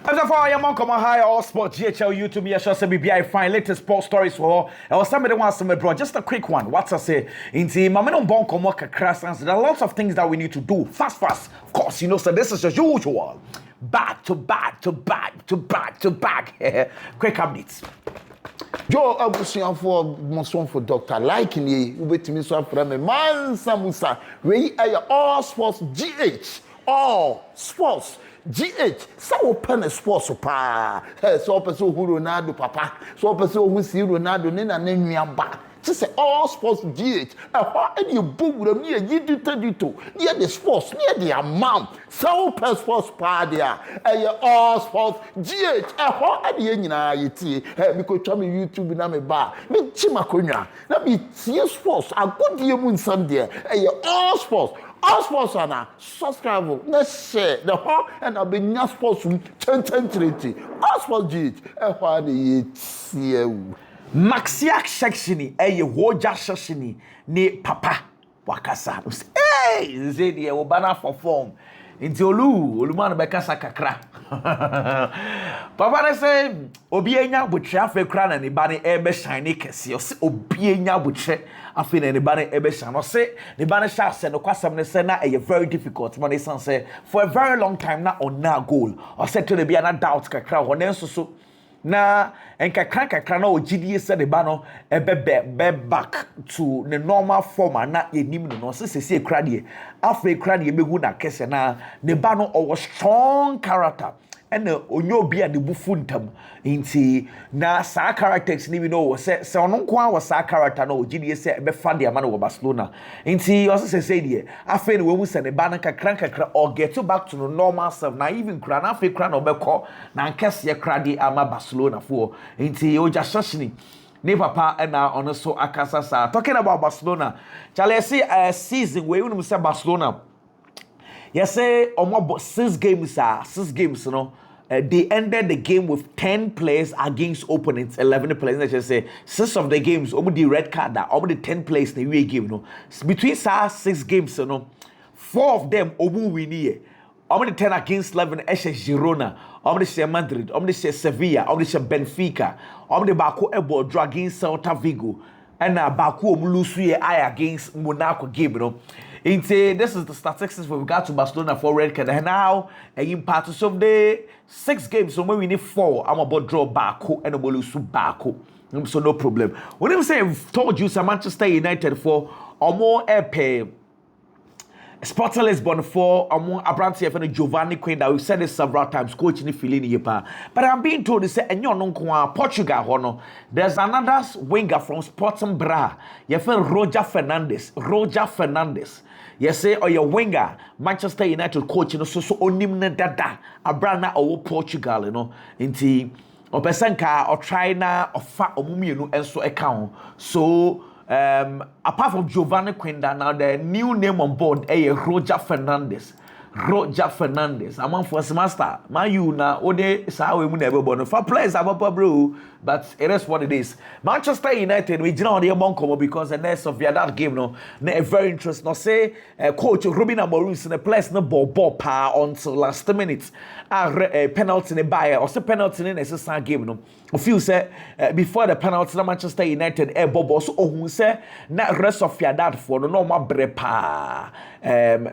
As of all, I'm come high all sports GHL YouTube. Yes, just BBI find latest sports stories for her. Or somebody wants to bro. Just a quick one. What's I say? Into my men bon come work crash. There are lots of things that we need to do fast. Of course, you know. So this is as usual. Back to back. Quick updates. Joe Abusian for Monson for Doctor like me, wait me so from a man Samusa. We are all sports GH. All sports. GH, so open sports pa. So person who Ronaldo papa. So person who see Ronaldo nina name ba. Just say all sports GH. And you book with me you do near the sports, near the amount. So open sports pa there. All sports GH. And you na yiti. Because try me YouTube na me ba. Me chima konya. Na me see sports. A good year mun Sunday. All sports. All sports are now subscribe. Let's share the whole and I'll be near sports 1030. All sports GH. Maxiac sectioni, woja sectioni, ne papa wakasa. Hey, zedi obana for form. Inti olumana bekasa kakra. Papa ne say obi enya butwe afa kra na ne ba ne ebe shine kese. O se obi enya butwe afa na ne ba ne ebe shine. O se ne ba ne sha se no kwasam ne se na very difficult. Man say say for a very long time na on na goal. O se to the be na doubt kakra ho ne so na enkakra na ogidie se de ba no ebe back to the normal form na yenim no se ekra de afa ekra de behu na kese na ne ba no owo strong character and onyo obi a de bufu ntam nti na sa characters ni bi no se ono kwa wa sa character na ogidie se ebe fa de ama no wo Barcelona nti o se de afa ne we mu se ne ba na kakra or get back to the normal self na even kra na afa ekra na obekọ na nkese ekra de ama Barcelona for nti o just shashini ne papa na ono so akasa sa talking about Barcelona chale see season we unu say Barcelona yes say almost 6 games you know they ended the game with 10 players against opponents 11 players let's just say 6 of the games almost the red card that almost the 10 players in the game you know between 6 games you know 4 of them almost win here almost 10 against 11 Girona almost Madrid almost Sevilla almost Benfica almost Barca ebo draw against Celta Vigo and Baku lose against Monaco game you know. This is the statistics with regard to Barcelona for red card. And now, in part of the 6 games, so when we need 4, I'm about draw Baku and we lose Baku. So no problem. When I say I've told you, Manchester United for or more pay. Sporting Lisbon for among Abrantes and Giovanni Quinn that we said this several times, coach in Filini Yepa. But I'm being told they say and you're non Portugal hono. There's another winger from Sporting Bra. You feel Roger Fernandes. You say or your winger, Manchester United coach, you know, so onimne dada, Abrana or Portugal, you know, inti or Pesanka or China or fat or mummy, you know, and so account. So apart from Giovanni Quinda, now the new name on board is Roger Fernandes. Among first master. My you na ode sa we mu never born. For players ababa bro, but it is what it is. Manchester United we jina on the bonkomo because the next of that game no na very interesting. No say coach Ruben Amorim in the place no ball pa until last minute. Penalty in the buy or say penalty in the game no. A few say before the penalty Manchester United bobo so ohun say na rest of your dad for no normal brepa.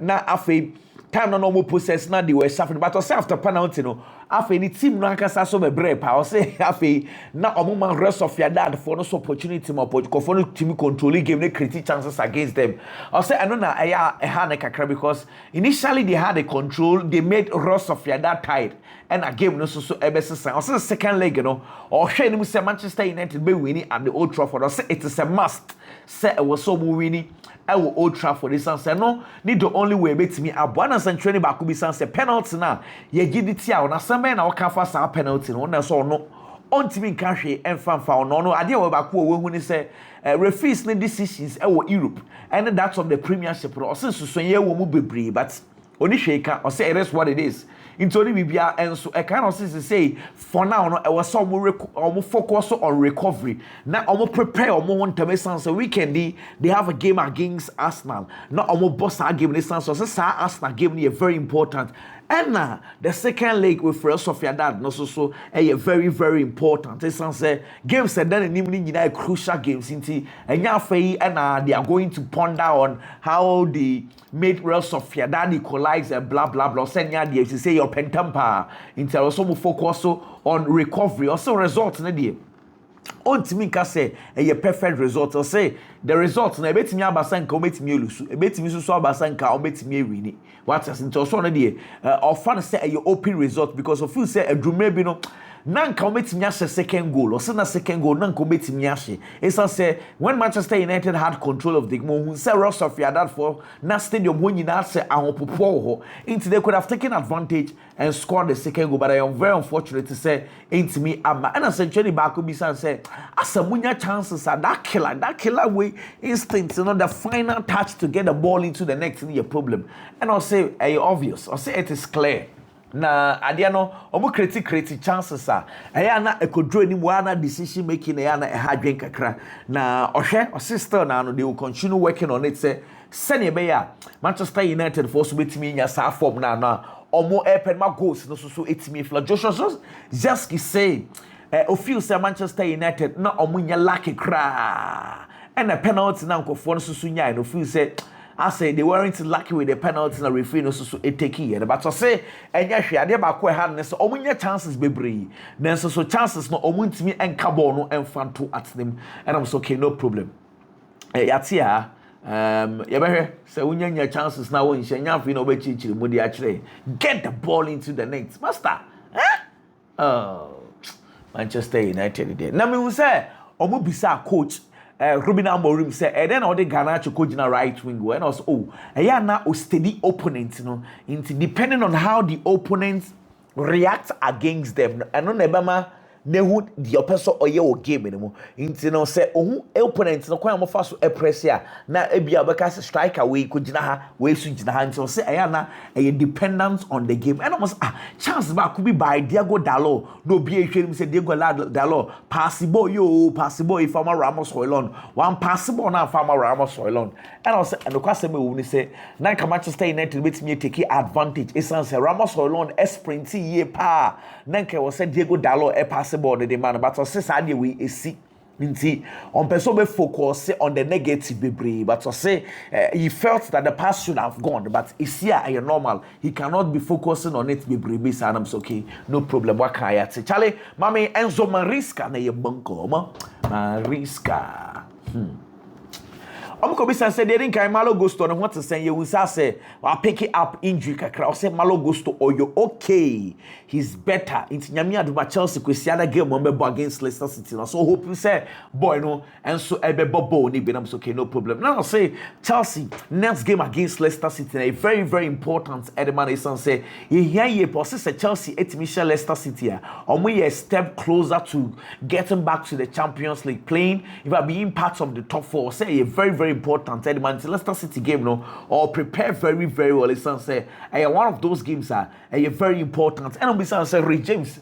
Na afi time no normal process na they were suffering but also after penalty no after any team no ankasa so be break pa or say after na omo rest of your dad for no opportunity mo for no team control game no create chances against them or say I know na had a kakra because initially they had the control they made rest of your dad tight and a game no so ebesesa or say second leg you know or hwe say Manchester United be winning at the Old Trafford or say it is a must say it was so winning I will Old Trafford this and say no need the only way bet me abwana san training back be say penalty na ye gidi tia na some na waka fa sa penalty no na so no ontimi nka hwe emfa no ade we back wo hu ni say referees ne decisions e wo Europe and that's of the Premiership or say susonye wo mu bebre but oni hwe ka or say it is what it is into only bibia enso e kind of say for now no e was some focus on recovery now omo prepare omo want to make sense weekend they have a game against Arsenal not omo boss game in sense so say Arsenal game is very important And the second leg with Real Sociedad no so very very important. It's say games that then in crucial games into and they are going to ponder on how they made Real Sociedad equalize and blah blah blah. Send you say your pentampa into also focus on recovery also results in the ontimi ka say a perfect result or say the result na ebetimi abasa nka obetimi olusu ebetimi susu abasa nka obetimi ewini what as into so na dey ofan say a open result because of you say adrume bi no na nka obetimi ahye second goal or say na second goal na nka obetimi ahye esa say when Manchester United had control of the game who say Real Sociedad for na stadium when you say ahopopo ho into they could have taken advantage and scored the second goal but I am very unfortunate to say into me ama and essentially back be say asamunya chances are that killer way instinct the final touch to get the ball into the net is a problem and I'll say obvious I'll say it is clear na adia no omo create chances na ekodro ni na decision making na hadwen kakra na ohwe sister na no they will continue working on it say sene be ya Manchester United for so betimi nya sa form na omo pen ma goals no so etimi fla Joshua Zirkzee say feel say Manchester United na omo nya lucky kra and a penalty na nkofo no so nya no feel say I say they weren't lucky with the penalty na referee no so take here but I say enya hwe ade ba ko ha ne so omunya chances bebree na so chances no omuntimi enka ball no enfanto at them and I'm so okay no problem yatia yebehwe say unya chances na won hye fi na obechichiri mu de akire get the ball into the net master Manchester United there na me wu say omu bisa coach Ruben Amorim said, and then all the Ghana to coach in a right wing, and also, na a steady opponent, into depending on how the opponents react against them. And on Ebama, nehu the person or your game anymore. Into no say, opponents no quite more fast to press here. Na ebia because striker we could jina we switch the hands or say ayana a dependence on the game. And almost chance back could be by Diego Dalot. No be a shame say Diego Dalot. Passable if I'm a Ramos Hoylon. One passable now farmer Ramos Hoylon. And also and the question we say na Manchester United with me take advantage. It's say Ramos Hoylon sprinty ye pa. Nanke was say Diego Dalot a pass the demand but I say we is nti on person be focus on the negative bebree but I say he felt that the pass should have gone but it's here normal he cannot be focusing on it bebree so I'm okay no problem what can I say Charlie mami Enzo Maresca na ye banko Maresca Omko said they didn't Malo Gusto and what to say you will say I pick it up injury kakra or say Malo Gusto or you okay he's better into Nyamia do Chelsea Sociedad game remember against Leicester City so hope you say boy no and so ebe bobo ni be okay no problem now say Chelsea next game against Leicester City a very very important element is say ye process Chelsea etimi Leicester City omo a step closer to getting back to the Champions League playing if I being part of the top 4 say a very very important element Leicester City game no or prepare very very well listen say one of those games are very important and we say Ray James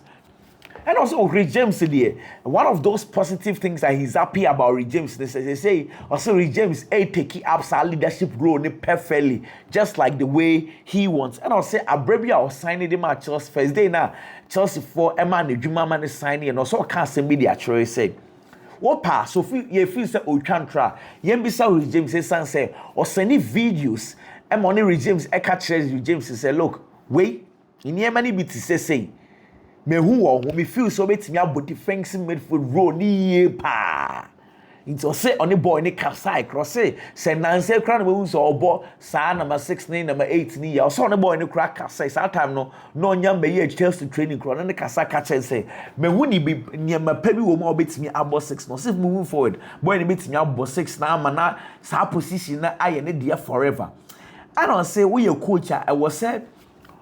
and also Ray James there one of those positive things that he's happy about Ray James they say also Ray James take up our leadership role perfectly just like the way he wants and I'll say Abrebia or signing him at Chelsea first day now Chelsea for Emma and Juma man is signing and also can't say media actually say what pass so you feel say Ochantra yembisa Ray James say or sending videos and money Ray James catch Ray James say look wait in here many bit say me who me feel so betimi abo defensive midfield role ni pa into say on the boy ni capside cross say nanse kra na we so obo sa number 6 ni number 8 ni ya so on the boy ni kra capside that time no nya me ye Chelsea training kro na kasa catch say me hu ni bi nyama pa bi wo ma obetimi abo 6 no if moving forward boy ni betimi abo 6 na ama na sa position na aye ne dia forever I don't say we your coach I was said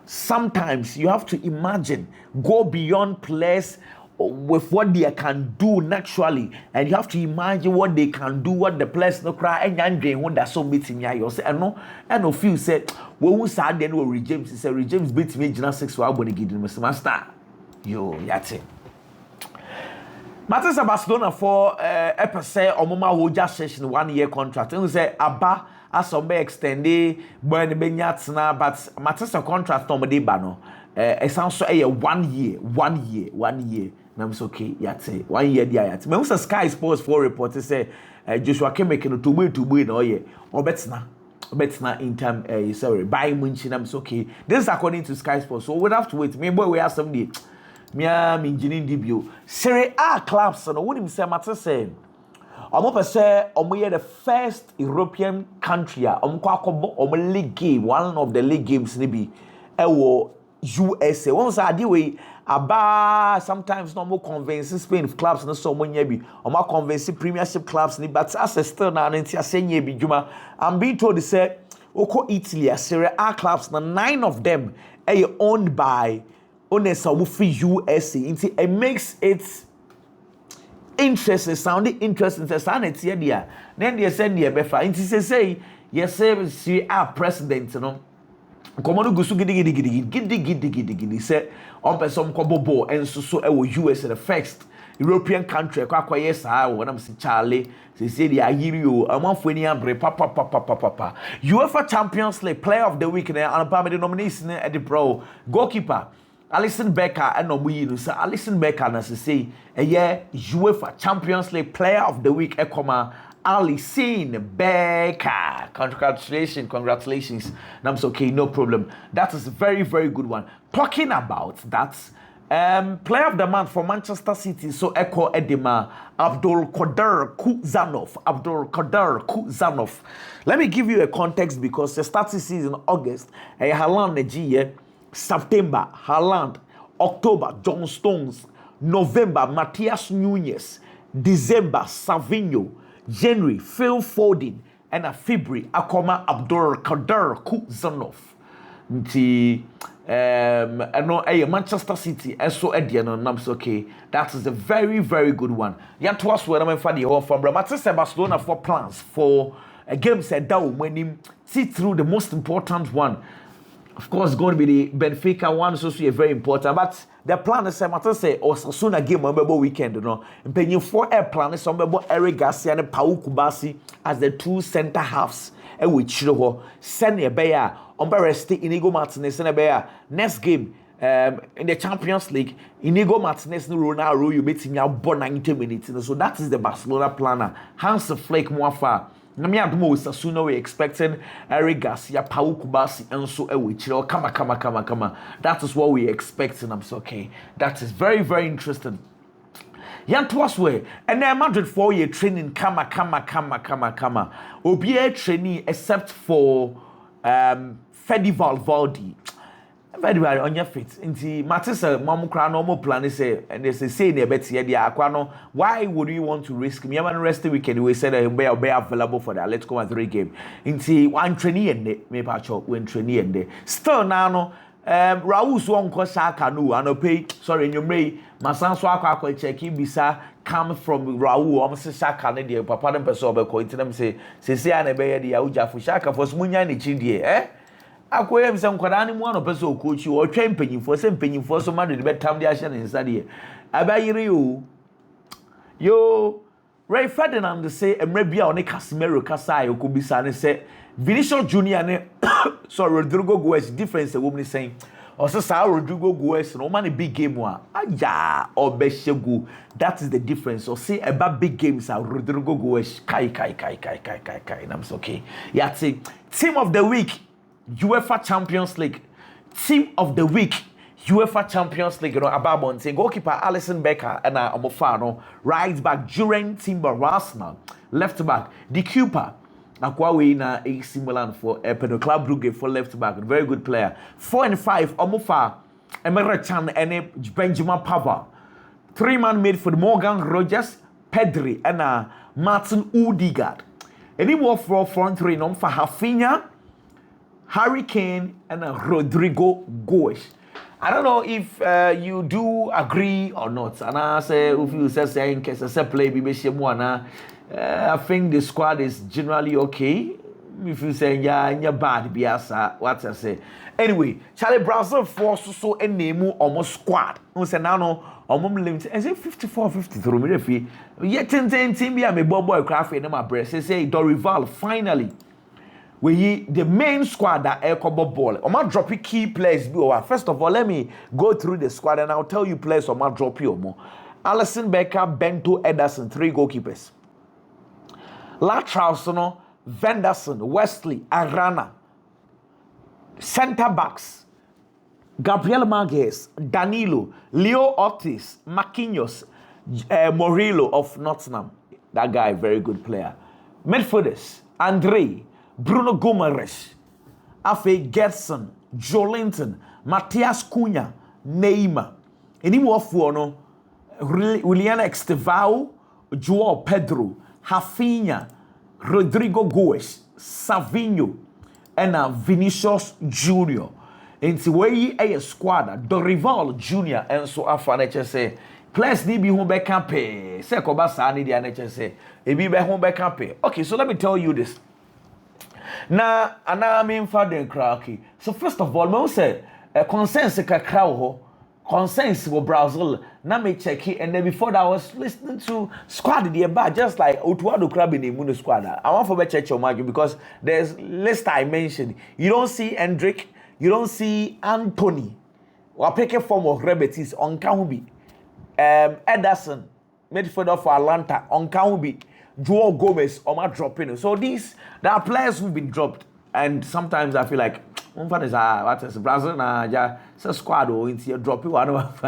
sometimes you have to imagine go beyond players with what they can do naturally and you have to imagine what they can do what the players no cry and yandre when that so meeting ya you say and no feel said we who sad then we Ray James say Ray James beat me Gina 6 for abone gidi master yo yate Martin Barcelona for say omoma hoja session 1 year contract and say aba as some be extended when be nyatsna but matesa contract no de ba no it sounds so 1 year na I'm okay yate 1 year dia yate me who Sky Sports for report say Joshua Kemeke no to be no ye obetna in time sorry buy Munchi na I'm okay this is according to Sky Sports so we have to wait me boy we have some day me am engineering debut Serie A clubs no wonim say matter say omo pese omo ye the first European country omo kwa akobo omo league game one of the league games ni bi ewo USA once ade we aba sometimes no more convince Spain clubs no so monya bi omo convince premiership clubs ni but as still na nti asenye bi djuma I'm being told they say oko Italy Serie A clubs na 9 of them are owned by owners of USA it makes it interesting sounding interesting sound here there then they send the befa it say yes say president no komodo gusu gidi say on person kobobo enso so US the first European country kwa yes when I'm say Charlie say the ayirio amanfo ni abre papa UEFA Champions League player of the week na anapa me nomination e the bro goalkeeper Alisson Becker and Omuyi so Alisson Becker na say UEFA Champions League player of the week ekoma Alisson Becker. Congratulations. That's okay, no problem. That is a very, very good one. Talking about that, player of the month for Manchester City, so Echo Edema, Abdul Qadir Kuzanov. Let me give you a context because the start of season August, Haaland September, Haaland, October, John Stones, November, Matthias Nunes, December, Savinho, January, Phil Foden, and February, Akoma Abdul Qadir Kuzanov. Manchester City, so Ediano, okay. That is a very, very good one. Yet was where I'm from Manchester Barcelona for plans for a game said down when him see through the most important one. Of course, going to be the Benfica one, so a very important. But the plan is say or soon a game on weekend, you know. And paying for a plan is some Eric Garcia and Pau Kubasi as the two center halves. And which you send a bear on Barresti Inigo Martinez and a bear next game in the Champions League. Inigo Martinez no Ronaldo you meeting out 90 minutes. So that is the Barcelona planner. Hans Flick Moafa. Sooner we expecting Eric Garcia, Pau Kubasi, and so come. That is what we expecting. I'm so okay. That is very, very interesting. Twas way, and then Madrid 4-year training, come. Obie training except for Fede Valverde. Very well on your feet. Inti Matisa Mamukra normal plan is and they say near Betty Aquano. Why would you want to risk me? I'm on rest the weekend. We said be available for that. Let's go and 3 game. Inti one training and maybe when training and day. Still now Raul Swan Kosaka no and pay sorry in your May Masan Swaka check bisa come from Raul almost Saka Nadia Papa and Pesoba coincident say and a bear the Auja for Shaka for Smunya Chindi akoyem se nkwada ne mu ano pese okochi o twa mpanyimfo se mpanyimfo so madu de betam de ahye ne nsade abayire yo Ray Ferdinand say emre bia o ne Casemiro kasa okobisa ne se Vinicius Junior ne so Rodrigo Goes difference wo mni sen o se sa Rodrigo Goes no man big game wa aya obeshegu that is the difference o say eba big games are Rodrigo Goes kai I'm so okay yati team of the week UEFA Champions League team of the week UEFA Champions League Ababon say goalkeeper Alisson Becker and Omofano right back Duran Timber Arsenal left back the keeper Akwawe na AC Milan for Pedro Club Brugge for left back very good player 4 and 5 Omofa Emre Can and Benjamin Pavard 3-man made for Morgan Rogers Pedri and Martin Odegaard any more for front three no for Rafinha Harry Kane and Rodrigo Goes. I don't know if you do agree or not. And I say if you say in case I play I think the squad is generally okay. If you say yeah bad biasa what I say. Anyway, Charlie Brazil force so a name almost squad. We say now no limit. Is it 54 53 me refi. Yet 10 team be me boy craft in my breast. Say Dorival finally the main squad that Ekobo ball. Oma drop key players. First of all, let me go through the squad and I'll tell you players Oma drop you more. Alisson Becker, Bento, Ederson, 3 goalkeepers. Latrausono, Venderson, Wesley, Arana. Centre backs. Gabriel Magalhaes, Danilo, Leo Ortiz, Marquinhos, Morillo of Nottingham. That guy, very good player. Midfielders, Andre, Bruno Gomes, Afe Gerson, Joelinton, Matthias Cunha, Neymar. Anymore for no, Juliana Estevao, Joao Pedro, Rafinha, Rodrigo Goes, Savinho, and Vinicius Junior. Into where ye a squad, Dorival Junior, and so after say, players need be home back campaign. Say, Kobasa need the NHS say, it be back home back campaign. Okay, so let me tell you this. Now, I mean, Father Kraki. So, first of all, I say, a consensus crowd, consensus with Brazil. Now, me check it, and then before that, I was listening to squad the bar, just like Utuado Crab in the Mundo squad. I want to check your market because there's list I mentioned. You don't see Hendrick. You don't see Anthony. Or pick a form of Rebetis on Kahubi. Ederson, midfielder for Atlanta on Kahubi. Joao Gomez on my dropping. So there are players who've been dropped. And sometimes I feel like, what is Brazil na squad or into your dropping one of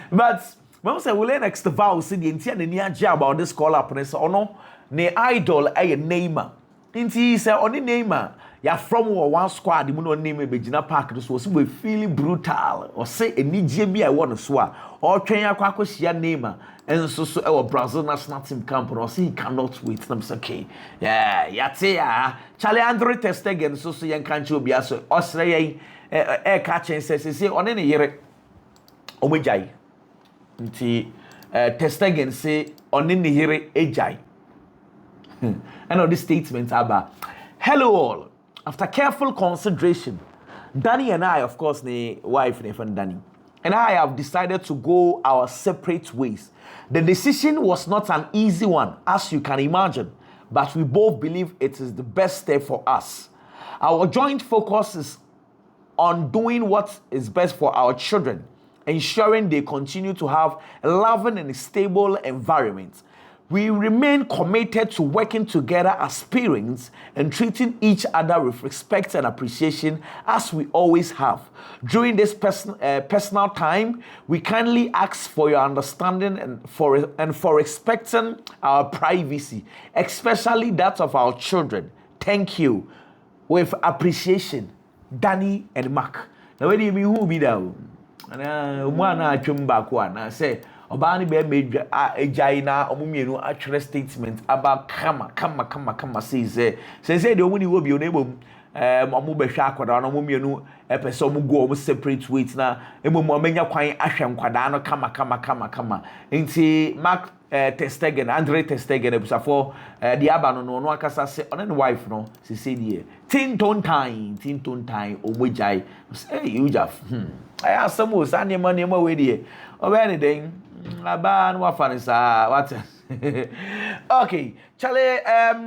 but when I say we'll next vow see the intent and the about this call up and so no ne idol a Neymar. Inti say only Neymar. Ya from one squad, the moon name Begina Park, this was we feeling brutal, or say a Nijia I want to swear, or Kenya Kwakosia Neymar, and so our Brazil national team camp, or see he cannot wait. I'm okay. Yeah, Yatia, Charlie Andre Testegen, so young country be as Australia air catching says, say on any year Omejai. Testegen say on any year Ejai. I know this statement about hello all. After careful consideration, Danny and I, of course, the wife, and Danny, and I have decided to go our separate ways. The decision was not an easy one, as you can imagine, but we both believe it is the best step for us. Our joint focus is on doing what is best for our children, ensuring they continue to have a loving and stable environment. We remain committed to working together as parents and treating each other with respect and appreciation as we always have. During this personal time, we kindly ask for your understanding and for respecting our privacy, especially that of our children. Thank you. With appreciation, Danny and Mark. Now, when you mean who be down? And I say, Obani be made a jaina omumienu actual statement about kama says the only will be unable omu be hwa kwada no omumienu epese omu go omu separate weight na emu menya kwan ahwe kwada no kama nti Mark Testegen Andre Testegen ebusafo the aba no akasa se on the wife no se say die tinton time omu jai say you jaf I ask some was anema we die anything Aban wafanisa what okay Charlie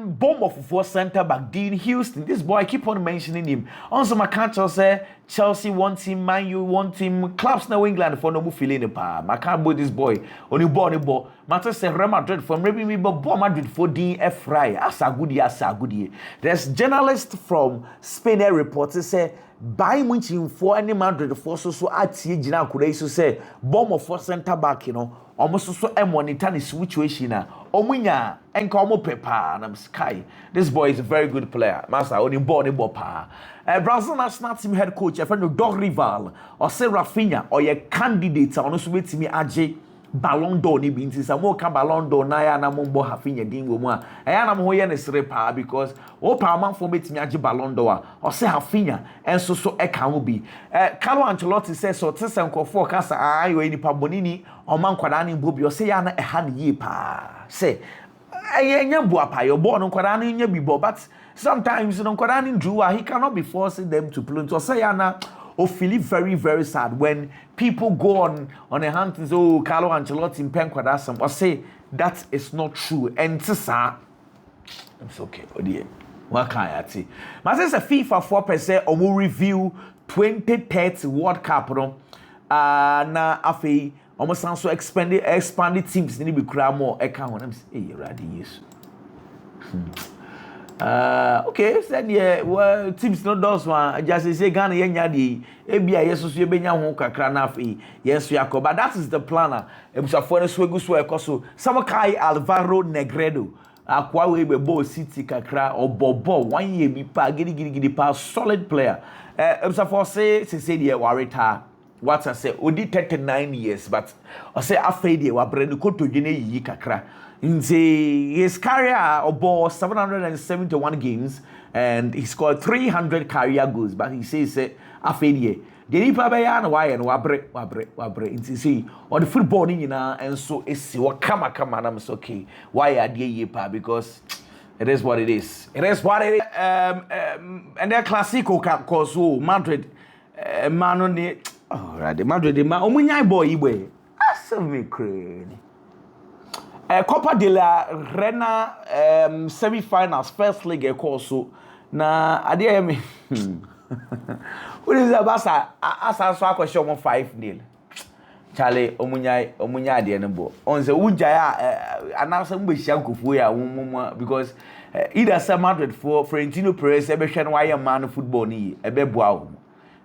bomb of 4 center back Dean Houston. This boy I keep on mentioning him. Also my can't say Chelsea wants him, Man U want him, clubs now England for no more feeling the power. I can't boy this boy only ball. Matter say Real Madrid from maybe me but Madrid for DF Rai. As a goodie. There's journalist from Spain reporters say by munching for any Madrid for so at Gina could say bomb of 4 center back, you know, almost so monitor the situation. Omunya and Como Pepa and I'm Sky. This boy is a very good player. Master only born in Bopa. Brazil national team head coach, a friend of Dog Rival, or say Rafinha, or your candidates on us with me AJ Ballon d'Or ni binti sa mo ka Ballon d'Or na ya na mo mbo Rafinha dingo mu a ya na mo hoye ne sere pa because o pa man for betimi age Ballon d'Or or say Rafinha enso so e ka ho bi Carlo Ancelotti say so tesen kofo ka sa ayo ni pa bonini o man kwada ni mbo bi o say ya na e ha ne yi pa say enya bu apa yo bo no kwada na nya bi bo but sometimes no kwada ni drew he cannot be forcing them to play to say ya na or feel very, very sad when people go on a hunt and say, oh, Carlo Ancelotti in pen kwadasam, or say that is not true. And it's okay, oh dear. What can I say? My says a FIFA 4% or more review 2030 World Cup no. Na afi almost sound so expanded teams ni be kura more e kan won am say eh ready yes. Okay, said yeah, well teams no does one just say Ghana yenya dey e bia yeso so e benya ho kakra na afi yes yakọ but that is the planner. Ebusafo no so egu so ekoso some kai Alvaro Negredo akwa we be ball city kakra obobo 1 year bi pa gidi pa solid player. Ebusafo say dey warita what I say odi 39 years but I say afei dey wa brand ko to dwene yi kakra. His career about 771 games and he scored 300 career goals. But he says, "Afedie, the nipa be ya na why and wabre." Inti say, "Or the football ni na and so it's what kama na I'm okay. Why are they ye pa because it is what it is. It is what it is. And their classico cap cause Madrid, man on the Madrid, man, omunyai boy iwe. Asame crazy." Copa de la Reina semi-finals first leg also na ade me what is about asa so akwhye omo 5-0 Charlie omunya ade ne bo on say ujaya announce mbe hia nkofu ya wommo because either say Madrid for Florentino Perez ebe hwe no why man football ni ebe boa wo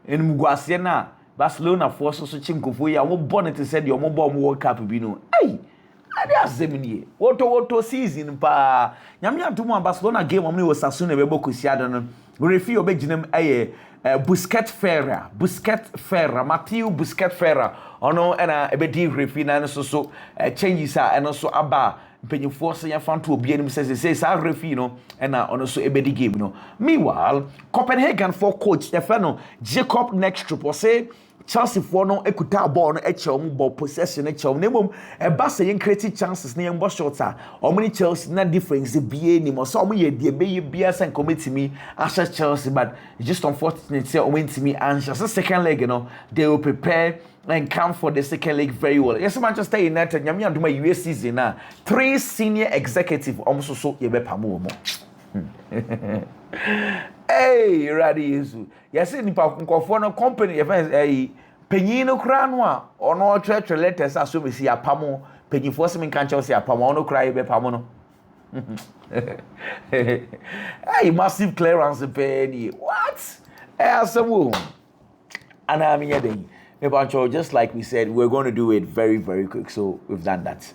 enum guase na Barcelona for so chi nkofu ya wo bonnet said the omo ball World Cup bi no ai ade azemnie woto season pa nyame atomo Barcelona game omni wo Sassuolo be bokosia no referee obeginem Busquets Ferreira Matthew Busquets Ferreira ono na ebedi referee na so changes eno so aba mpanyifo so ya fanto obi anim say sa referee no na ono so ebedi game no. Meanwhile Copenhagen for coach Stefano Jacob Nekstrup or say Chelsea for no ekuta ball no eche ball possession eche nemom e ba say create chances na yembo shots omni Chelsea na difference bia ni mo so ye de be bia sen committee asha Chelsea but just unfortunate say omntimi answer so second leg they will prepare and come for the second leg very well. Yes, Manchester United nyame adoma US season na 3 senior executive almost so ye be pamo mo. Hey, ready Yesu. Yes, nipa nkofo no company penyin no kra no a ono church letters aso be si apamo penyifo se men kan che se apamo ono kra ye be pamo no. Hey, massive clearance penny. What? Asamu. And I mean just like we said we're going to do it very very quick, so we've done that.